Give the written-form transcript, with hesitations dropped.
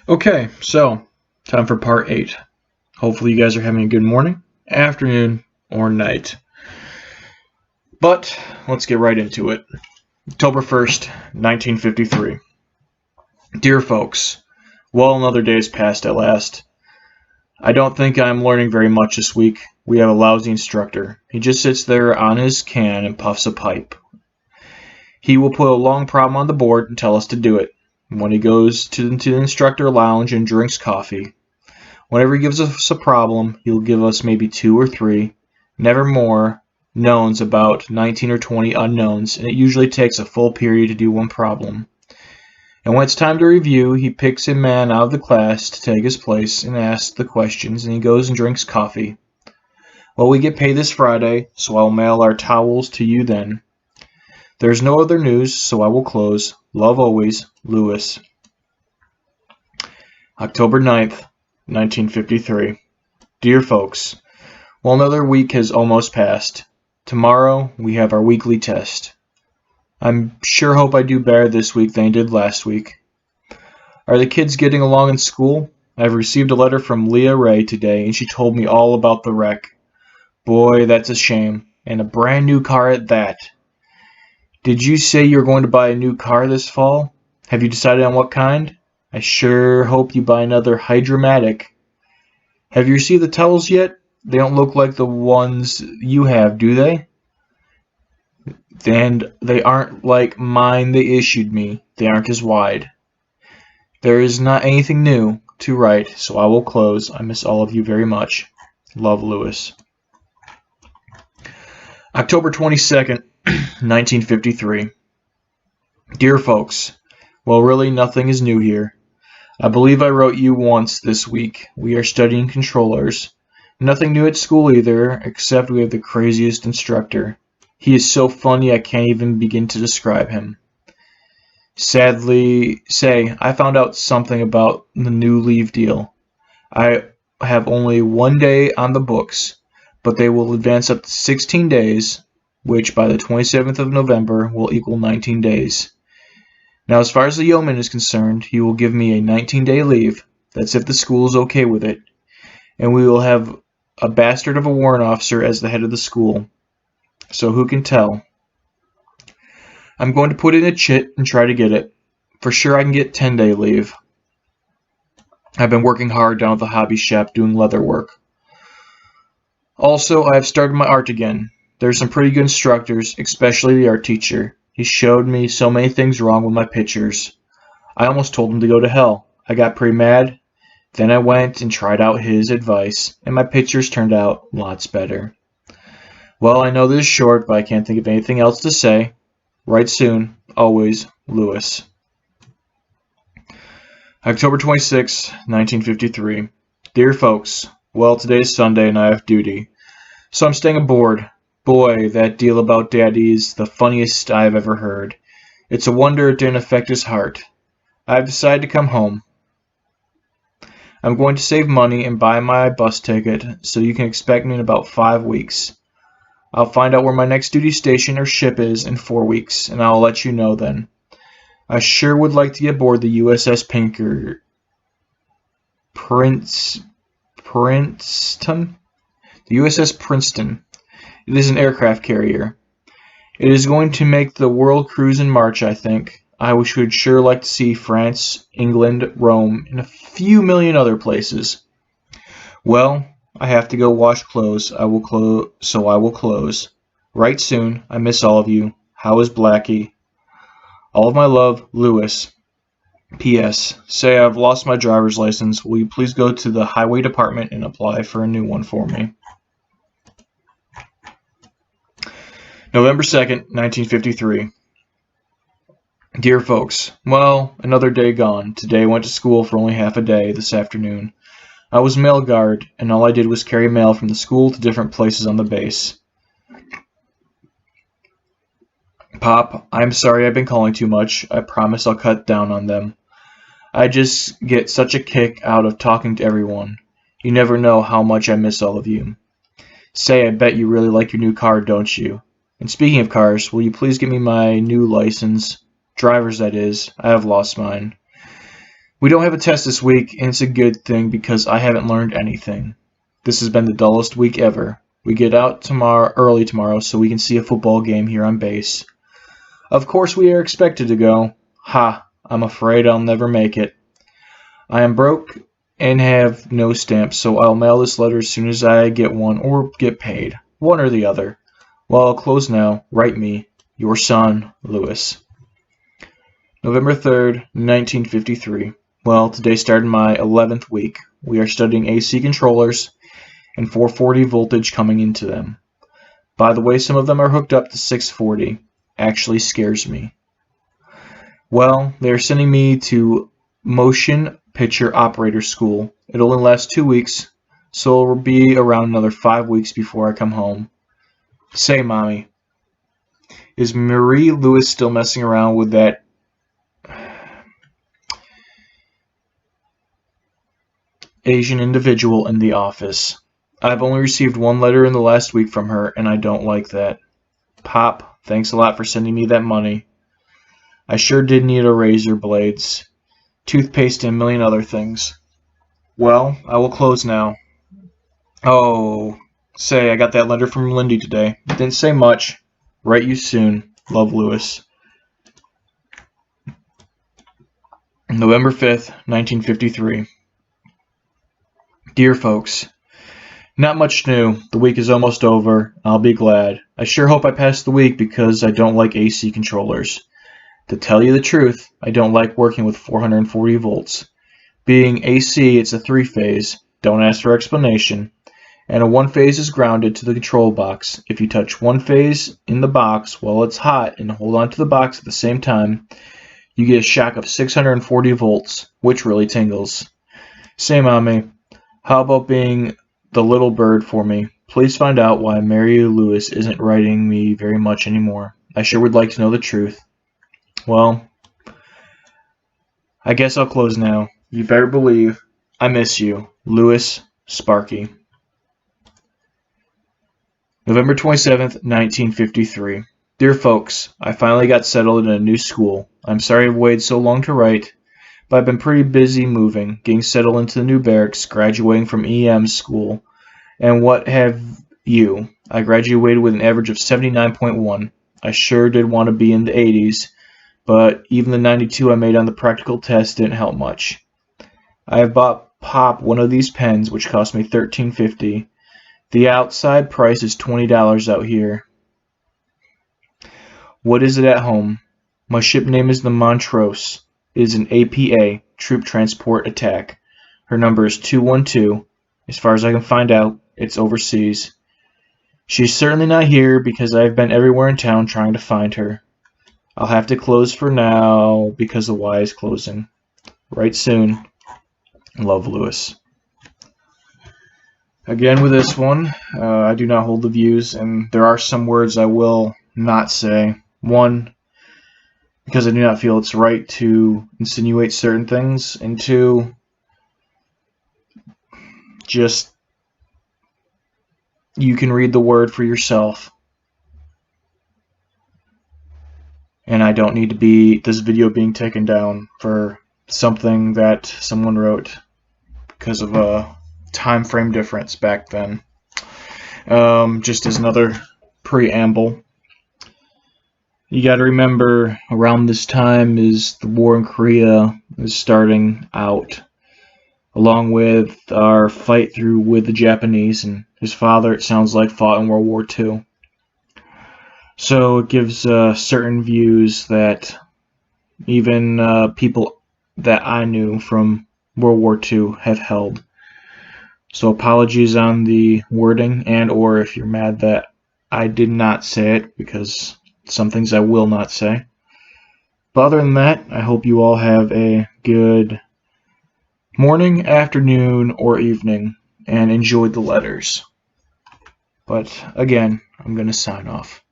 Okay, so time for part 8. Hopefully, you guys are having a good morning, afternoon, or night. But let's get right into it. October 1st, 1953. Dear folks, well, another day has passed at last. I don't think I'm learning very much this week. We have a lousy instructor. He just sits there on his can and puffs a pipe. He will put a long problem on the board and tell us to do it. When he goes to the instructor lounge and drinks coffee, whenever he gives us a problem, he'll give us maybe 2 or 3, never more, knowns about 19 or 20 unknowns, and it usually takes a full period to do one problem. And when it's time to review, he picks a man out of the class to take his place and asks the questions, and he goes and drinks coffee. Well, we get paid this Friday, so I'll mail our towels to you then. There's no other news, so I will close. Love always, Lewis. October 9th, 1953. Dear folks, well, another week has almost passed. Tomorrow, we have our weekly test. I'm sure hope I do better this week than I did last week. Are the kids getting along in school? I've received a letter from Leah Ray today, and she told me all about the wreck. Boy, that's a shame. And a brand new car at that. Did you say you're going to buy a new car this fall? Have you decided on what kind? I sure hope you buy another Hydromatic. Have you received the towels yet? They don't look like the ones you have, do they? And they aren't like mine they issued me. They aren't as wide. There is not anything new to write, so I will close. I miss all of you very much. Love, Lewis. October 22nd, 1953. Dear folks, well, really nothing is new here. I believe I wrote you once this week. We are studying controllers. Nothing new at school either, except we have the craziest instructor. He is so funny I can't even begin to describe him. Sadly, I found out something about the new leave deal. I have only 1 day on the books, but they will advance up to 16 days, which by the 27th of November will equal 19 days. Now, as far as the yeoman is concerned, he will give me a 19-day leave. That's if the school is okay with it. And we will have a bastard of a warrant officer as the head of the school. So who can tell? I'm going to put in a chit and try to get it. For sure I can get 10-day leave. I've been working hard down at the hobby shop doing leather work. Also, I have started my art again. There's some pretty good instructors, especially the art teacher. He showed me so many things wrong with my pictures. I almost told him to go to hell. I got pretty mad. Then I went and tried out his advice, and my pictures turned out lots better. Well, I know this is short, but I can't think of anything else to say. Write soon. Always, Lewis. October 26, 1953. Dear folks, well, today is Sunday and I have duty, so I'm staying aboard. Boy, that deal about Daddy is the funniest I've ever heard. It's a wonder it didn't affect his heart. I've decided to come home. I'm going to save money and buy my bus ticket, so you can expect me in about 5 weeks. I'll find out where my next duty station or ship is in 4 weeks, and I'll let you know then. I sure would like to get aboard the USS Princeton? The USS Princeton. It is an aircraft carrier. It is going to make the world cruise in March, I think. I would sure like to see France, England, Rome, and a few million other places. Well, I have to go wash clothes. So I will close. Write soon. I miss all of you. How is Blackie? All of my love, Lewis. P.S. Say I've lost my driver's license. Will you please go to the highway department and apply for a new one for me? November 2nd, 1953. Dear folks, well, another day gone. Today I went to school for only half a day this afternoon. I was mail guard, and all I did was carry mail from the school to different places on the base. Pop, I'm sorry I've been calling too much. I promise I'll cut down on them. I just get such a kick out of talking to everyone. You never know how much I miss all of you. Say, I bet you really like your new car, don't you? And speaking of cars, will you please give me my new license? Driver's, that is. I have lost mine. We don't have a test this week, and it's a good thing because I haven't learned anything. This has been the dullest week ever. We get out early tomorrow so we can see a football game here on base. Of course we are expected to go. Ha, I'm afraid I'll never make it. I am broke and have no stamps, so I'll mail this letter as soon as I get one or get paid. One or the other. Well, I'll close now. Write me. Your son, Lewis. November 3rd, 1953. Well, today started my 11th week. We are studying AC controllers and 440 voltage coming into them. By the way, some of them are hooked up to 640. Actually scares me. Well, they're sending me to motion picture operator school. It'll only last 2 weeks, so it'll be around another 5 weeks before I come home. Say, Mommy, is Marie Lewis still messing around with that Asian individual in the office? I've only received one letter in the last week from her, and I don't like that. Pop, thanks a lot for sending me that money. I sure did need a razor blades, toothpaste, and a million other things. Well, I will close now. Oh, say, I got that letter from Lindy today. Didn't say much. Write you soon. Love, Lewis. November 5th, 1953. Dear folks, not much new. The week is almost over. I'll be glad. I sure hope I pass the week because I don't like AC controllers. To tell you the truth, I don't like working with 440 volts. Being AC, it's a three-phase. Don't ask for explanation. And a one-phase is grounded to the control box. If you touch one phase in the box while it's hot and hold on to the box at the same time, you get a shock of 640 volts, which really tingles. Say, Mommy, how about being the little bird for me? Please find out why Mary Lewis isn't writing me very much anymore. I sure would like to know the truth. Well, I guess I'll close now. You better believe I miss you. Lewis, Sparky. November 27th, 1953. Dear folks, I finally got settled in a new school. I'm sorry I've waited so long to write, but I've been pretty busy moving, getting settled into the new barracks, graduating from EM school, and what have you. I graduated with an average of 79.1. I sure did want to be in the 80s, but even the 92 I made on the practical test didn't help much. I have bought Pop one of these pens, which cost me $13.50. The outside price is $20 out here. What is it at home? My ship name is the Montrose. It is an APA, Troop Transport Attack. Her number is 212. As far as I can find out, it's overseas. She's certainly not here because I've been everywhere in town trying to find her. I'll have to close for now because the Y is closing. Write soon. Love, Lewis. Again with this one, I do not hold the views, and there are some words I will not say. One, because I do not feel it's right to insinuate certain things, and two, just you can read the word for yourself. And I don't need to be this video being taken down for something that someone wrote because of a time frame difference back then. Just as another preamble, you got to remember around this time is the war in Korea is starting out, along with our fight through with the Japanese, and his father, it sounds like, fought in World War II. So it gives certain views that even people that I knew from World War II have held. So apologies on the wording, and or if you're mad that I did not say it, because some things I will not say. But other than that, I hope you all have a good morning, afternoon, or evening, and enjoy the letters. But again, I'm going to sign off.